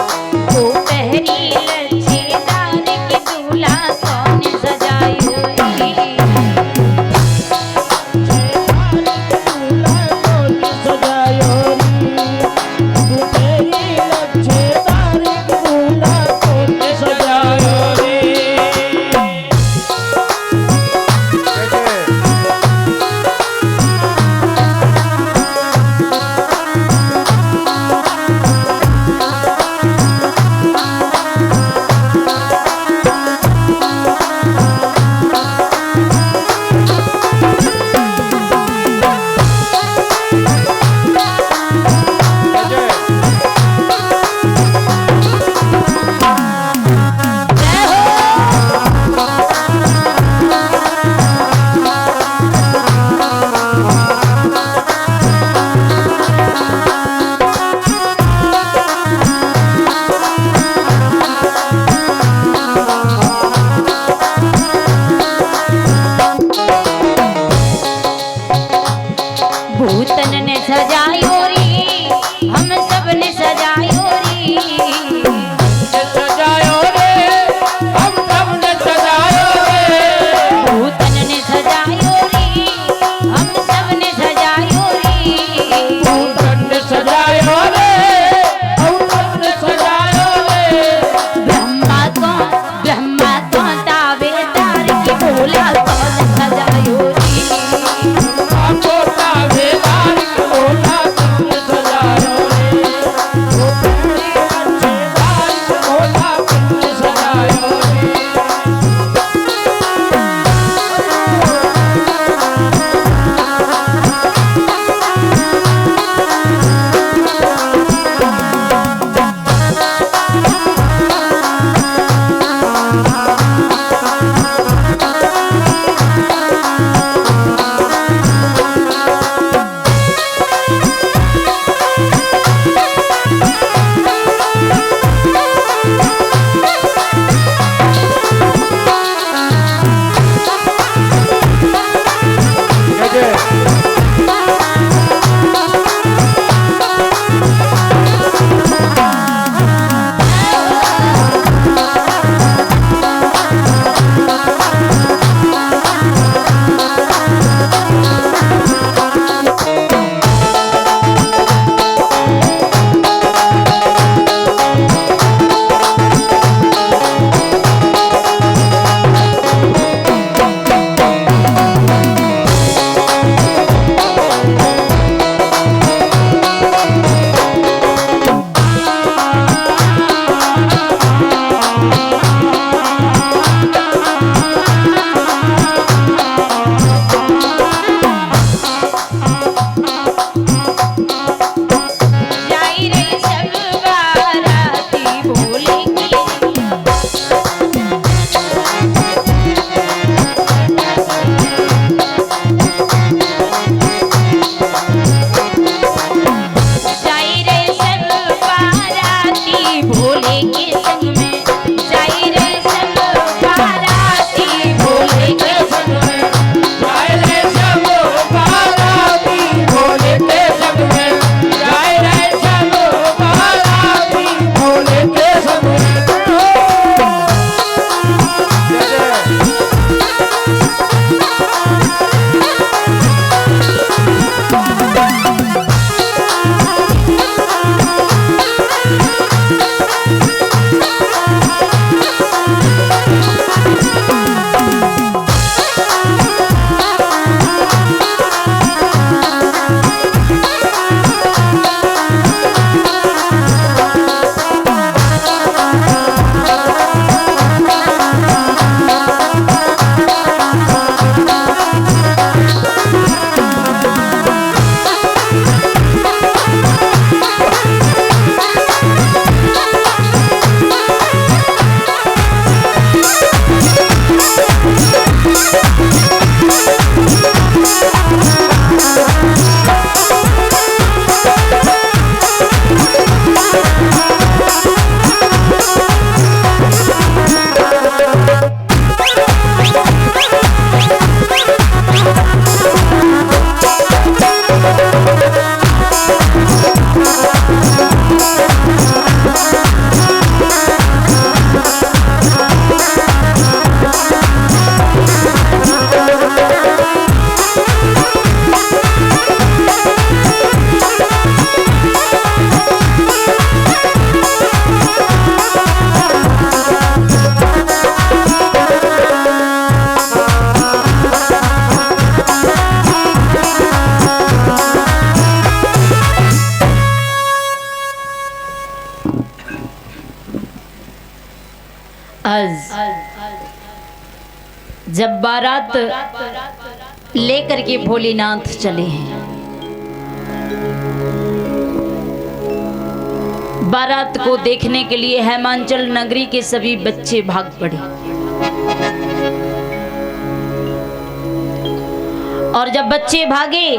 दोपहरी लच्छेदार के दूल्हा कौन सजा जब बारात लेकर के भोलेनाथ चले हैं, बारात को देखने के लिए हेमांचल नगरी के सभी बच्चे भाग पड़े और जब बच्चे भागे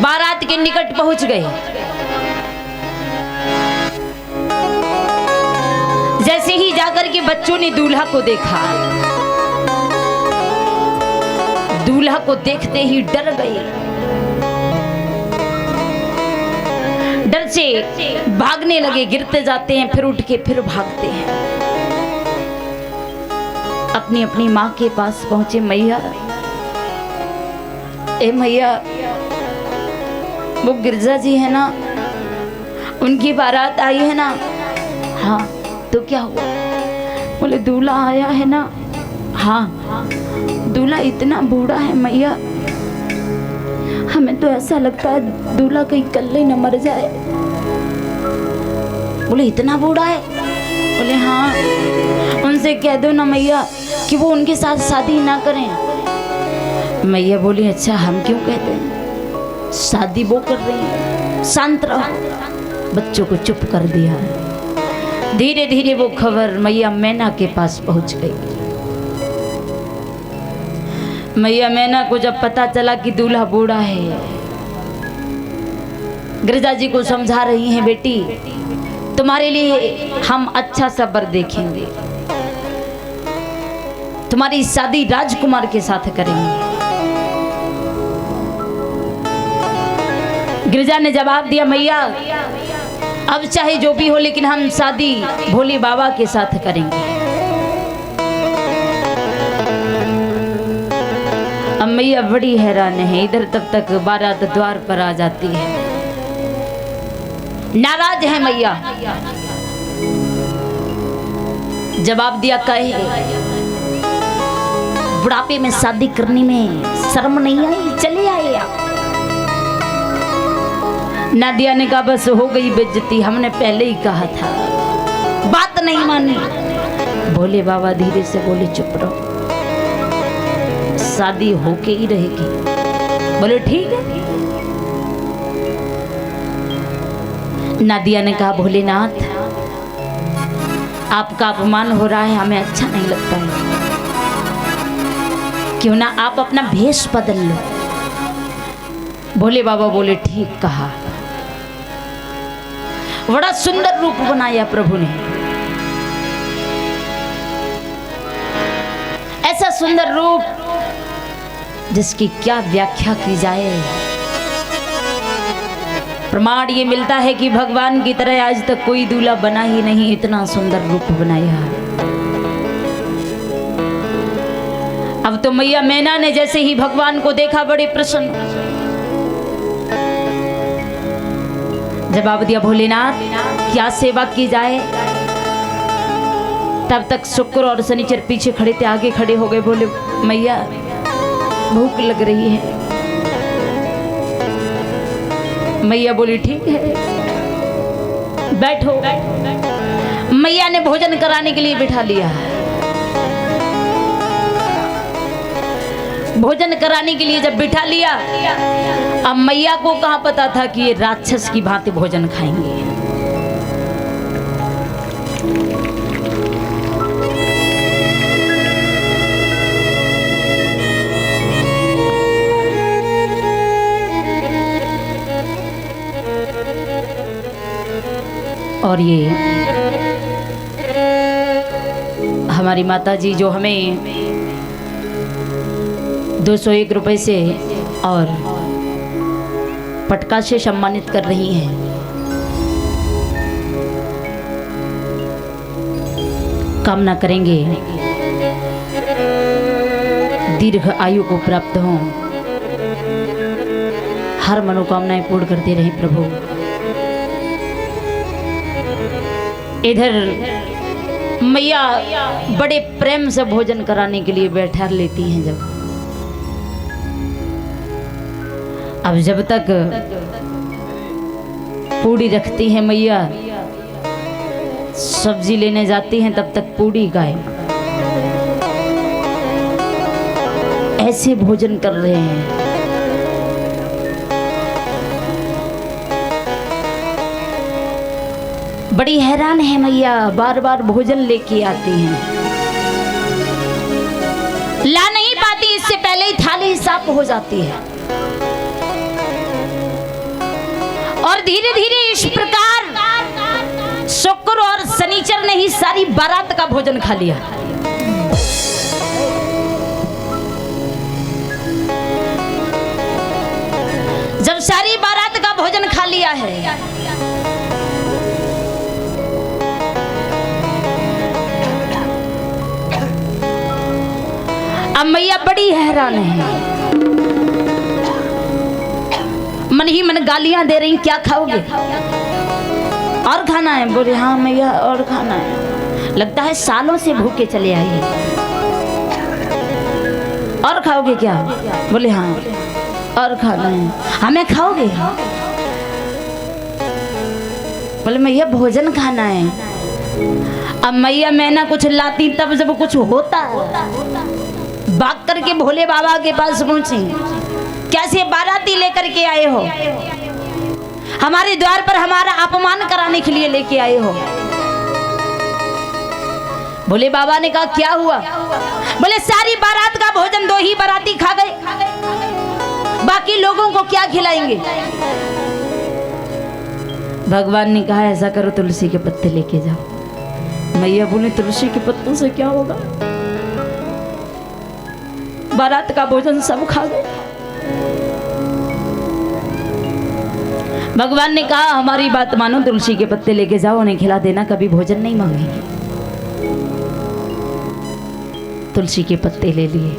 बारात के निकट पहुंच गए। जैसे ही जाकर के बच्चों ने दूल्हा को देखा, दूल्हा को देखते ही डर गए, डर से भागने लगे, गिरते जाते हैं, फिर उठ के फिर भागते हैं। अपनी अपनी माँ के पास पहुंचे। मैया, ए मैया, वो गिरजा जी है ना, उनकी बारात आई है ना। हाँ, तो क्या हुआ? बोले दूल्हा आया है ना। हाँ, दूल्हा इतना बूढ़ा है मैया, हमें तो ऐसा लगता है दूल्हा कहीं कल ही न मर जाए। बोले इतना बूढ़ा है? बोले हाँ, उनसे कह दो ना मैया कि वो उनके साथ शादी ना करें। मैया बोली अच्छा, हम क्यों कहते हैं, शादी वो कर रही है, शांत रहो। बच्चों को चुप कर दिया। धीरे धीरे वो खबर मैया मैना के पास पहुंच गई। मैया मैना को जब पता चला कि दूल्हा बूढ़ा है, गिरजा जी को समझा रही हैं, बेटी तुम्हारे लिए हम अच्छा सा वर देखेंगे, तुम्हारी शादी राजकुमार के साथ करेंगे। गिरजा ने जवाब दिया, मैया अब चाहे जो भी हो, लेकिन हम शादी भोले बाबा के साथ करेंगे। अब मैया बड़ी हैरान है। इधर तब तक बारात द्वार पर आ जाती है। नाराज है मैया। जवाब दिया, कहे बुढ़ापे में शादी करने में शर्म नहीं आई, चले आए आप। नादिया ने कहा बस हो गई बेइज्जती, हमने पहले ही कहा था, बात नहीं मानी। भोले बाबा धीरे से बोले चुप रहो, शादी होके ही रहेगी। बोले ठीक है। नादिया ने कहा भोलेनाथ, आपका अपमान हो रहा है, हमें अच्छा नहीं लगता है, क्यों ना आप अपना भेष बदल लो। भोले बाबा बोले ठीक कहा। बड़ा सुंदर रूप बनाया प्रभु ने, ऐसा सुंदर रूप जिसकी क्या व्याख्या की जाए। प्रमाण ये मिलता है कि भगवान की तरह आज तक कोई दूल्हा बना ही नहीं, इतना सुंदर रूप बनाया। अब तो मैया मैना ने जैसे ही भगवान को देखा बड़े प्रसन्न। जवाब दिया, भोलेनाथ क्या सेवा की जाए। तब तक शुक्र और शनिचर पीछे खड़े थे, आगे खड़े हो गए। बोले मैया भूख लग रही है। मैया बोली ठीक है, बैठो। मैया ने भोजन कराने के लिए बिठा लिया। भोजन कराने के लिए जब बिठा लिया, अब मैया को कहाँ पता था कि ये राक्षस की भांति भोजन खाएंगे। और ये हमारी माता जी जो हमें 201 रुपए से और पटका से सम्मानित कर रही हैं, कामना करेंगे दीर्घ आयु को प्राप्त हो, हर मनोकामनाएं पूर्ण करते रहे प्रभु। इधर मैया बड़े प्रेम से भोजन कराने के लिए बैठा लेती हैं। जब तक पूड़ी रखती है मैया, सब्जी लेने जाती हैं, तब तक पूड़ी गायब। कैसे भोजन कर रहे हैं। बड़ी हैरान है मैया, बार बार भोजन लेके आती हैं, ला नहीं पाती, इससे पहले ही थाली साफ हो जाती है। और धीरे धीरे इस प्रकार शुक्र और शनिचर ने ही सारी बारात का भोजन खा लिया। जब सारी बारात का भोजन खा लिया है, अब मैया बड़ी हैरान है, मन ही मन गालियां दे रही, क्या खाओगे? और खाना है? बोले हाँ मैया और खाना है। लगता है सालों से भूखे चले आए। और खाओगे क्या? बोले हाँ और खाना है। हमें खाओगे? बोले मैया भोजन खाना है। अब मैया मैं ना कुछ लाती तब जब कुछ होता, भाग करके भोले बाबा के पास पहुंची, कैसे बाराती लेकर के आए हो, हमारे द्वार पर हमारा अपमान कराने के लिए लेके आए हो। भोले बाबा ने कहा क्या हुआ? बोले सारी बारात का भोजन 2 ही बाराती खा गए, बाकी लोगों को क्या खिलाएंगे? भगवान ने कहा ऐसा करो, तुलसी के पत्ते लेके जाओ। मैया बोले तुलसी के पत्तों से क्या होगा? बारात का भोजन सब खा गए। भगवान ने कहा हमारी बात मानो, तुलसी के पत्ते लेके जाओ, उन्हें खिला देना, कभी भोजन नहीं मांगेंगे। तुलसी के पत्ते ले लिए,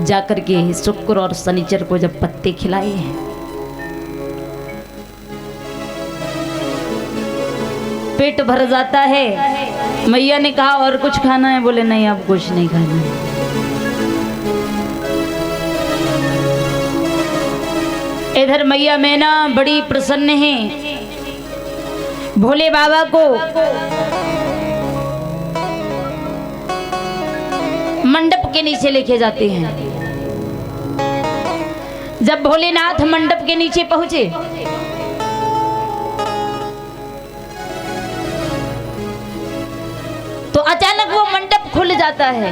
जाकर के शुक्र और शनिचर को जब पत्ते खिलाए हैं, पेट भर जाता है। मैया ने कहा और कुछ खाना है? बोले नहीं अब कुछ नहीं खाना है। इधर मैया मैना बड़ी प्रसन्न है, भोले बाबा को मंडप के नीचे लेके जाते हैं। जब भोलेनाथ मंडप के नीचे पहुंचे तो अचानक वो मंडप खुल जाता है।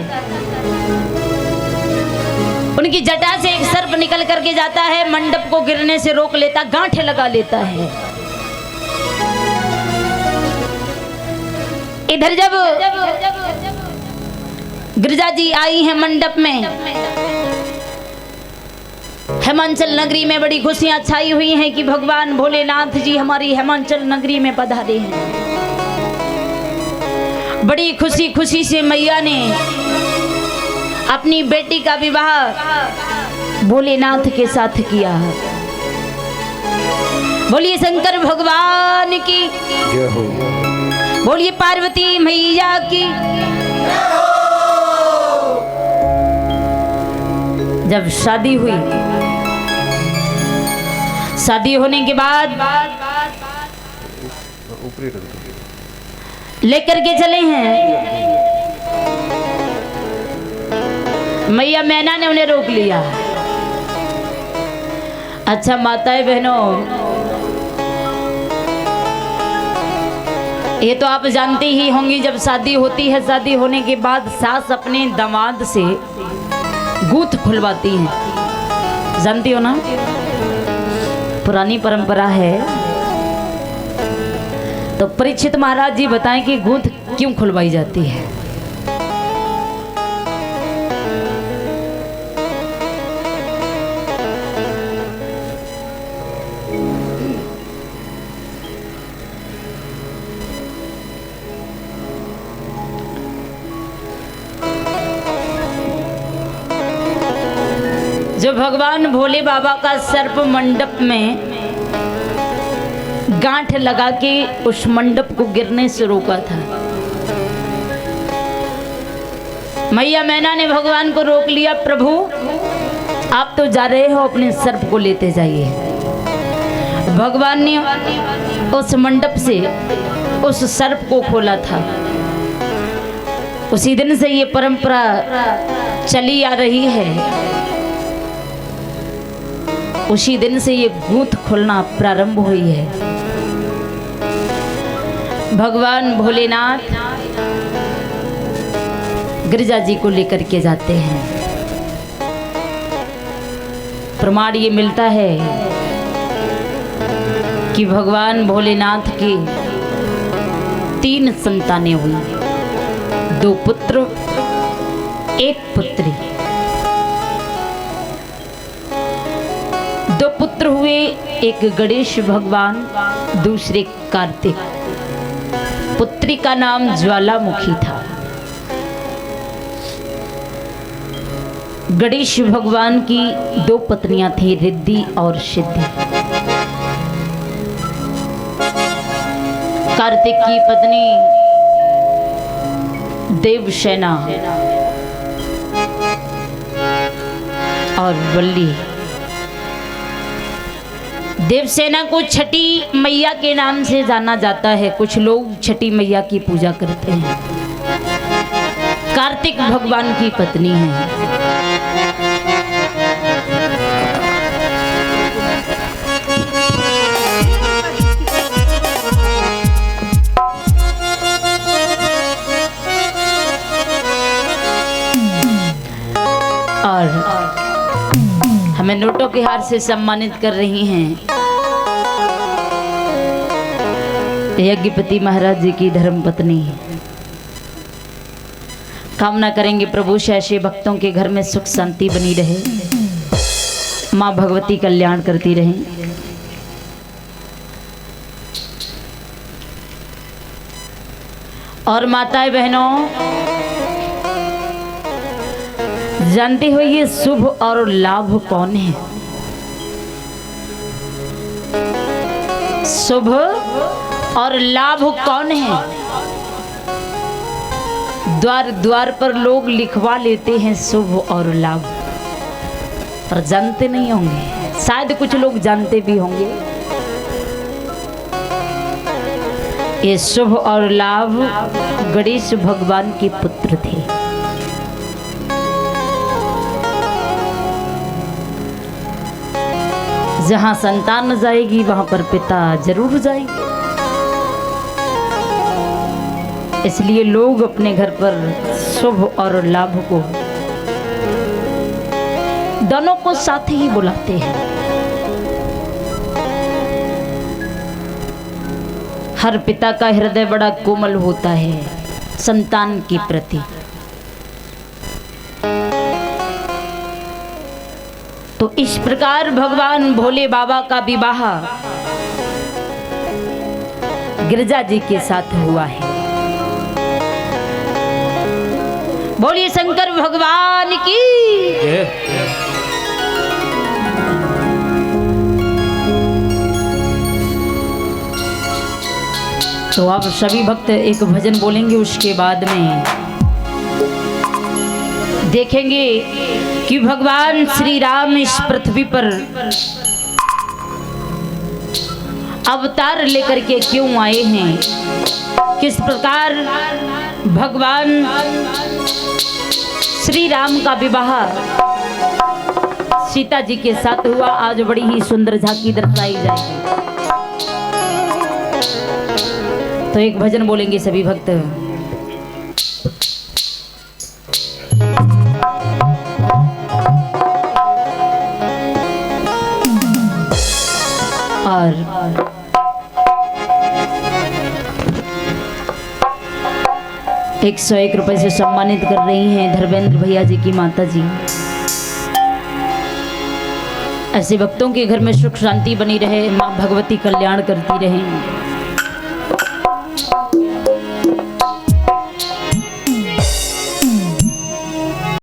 उनकी जटा से एक सर्प निकल करके जाता है, मंडप को गिरने से रोक लेता, गांठ लगा लेता है। इधर जब गिरिजा जी आई हैं मंडप में, हेमांचल नगरी में बड़ी खुशियां छाई हुई हैं कि भगवान भोलेनाथ जी हमारी हेमांचल नगरी में पधारे हैं। बड़ी खुशी खुशी से मैया ने अपनी बेटी का विवाह भोलेनाथ के साथ किया। बोलिए शंकर भगवान की जय हो, बोलिए पार्वती मैया की। जब शादी हुई, शादी होने के बाद लेकर के चले हैं, मैया मैना ने उन्हें रोक लिया। अच्छा माताएं बहनों, ये तो आप जानती ही होंगी, जब शादी होती है, शादी होने के बाद सास अपने दामाद से गूंथ खुलवाती हैं, जानती हो ना, पुरानी परंपरा है। तो परीक्षित महाराज जी बताएं कि गूंथ क्यों खुलवाई जाती है? जो भगवान भोले बाबा का सर्प मंडप में गांठ लगा के उस मंडप को गिरने से रोका था, मैया मैना ने भगवान को रोक लिया। प्रभु आप तो जा रहे हो, अपने सर्प को लेते जाइए। भगवान ने उस मंडप से उस सर्प को खोला था। उसी दिन से ये परंपरा चली आ रही है, उसी दिन से ये गूंथ खुलना प्रारंभ हुई है। भगवान भोलेनाथ गिरिजा जी को लेकर के जाते हैं। प्रमाण ये मिलता है कि भगवान भोलेनाथ की 3 संतानें हुई, 2 पुत्र 1 पुत्री। 2 पुत्र हुए, एक गणेश भगवान, दूसरे कार्तिक। पुत्री का नाम ज्वालामुखी था। गणेश भगवान की 2 पत्नियां थी, रिद्धि और सिद्धि। कार्तिक की पत्नी देवसेना और वल्ली। देवसेना को छठी मैया के नाम से जाना जाता है। कुछ लोग छठी मैया की पूजा करते हैं। कार्तिक भगवान की पत्नी है। और हमें नोटों के हार से सम्मानित कर रही हैं यज्ञपति महाराज जी की धर्मपत्नी। कामना करेंगे प्रभु से ऐसे भक्तों के घर में सुख शांति बनी रहे, माँ भगवती कल्याण करती रहे। और माताएं बहनों, जानते हो ये शुभ और लाभ कौन है? शुभ और लाभ कौन है? द्वार द्वार पर लोग लिखवा लेते हैं शुभ और लाभ, पर जानते नहीं होंगे। शायद कुछ लोग जानते भी होंगे। ये शुभ और लाभ गणेश भगवान के पुत्र थे। जहां संतान न जाएगी वहां पर पिता जरूर जाएगी। इसलिए लोग अपने घर पर शुभ और लाभ को दोनों को साथ ही बुलाते हैं। हर पिता का हृदय बड़ा कोमल होता है संतान के प्रति। तो इस प्रकार भगवान भोले बाबा का विवाह गिरिजा जी के साथ हुआ है। बोलिए शंकर भगवान की। तो आप सभी भक्त एक भजन बोलेंगे, उसके बाद में देखेंगे कि भगवान श्री राम इस पृथ्वी पर अवतार लेकर के क्यों आए हैं, किस प्रकार भगवान श्री राम का विवाह सीता जी के साथ हुआ। आज बड़ी ही सुंदर झांकी दर्शाई जाएगी। तो एक भजन बोलेंगे सभी भक्त। और 101 रुपए से सम्मानित कर रही हैं धर्मेंद्र भैया जी की माता जी। ऐसे भक्तों के घर में सुख शांति बनी रहे, माँ भगवती कल्याण करती रहे।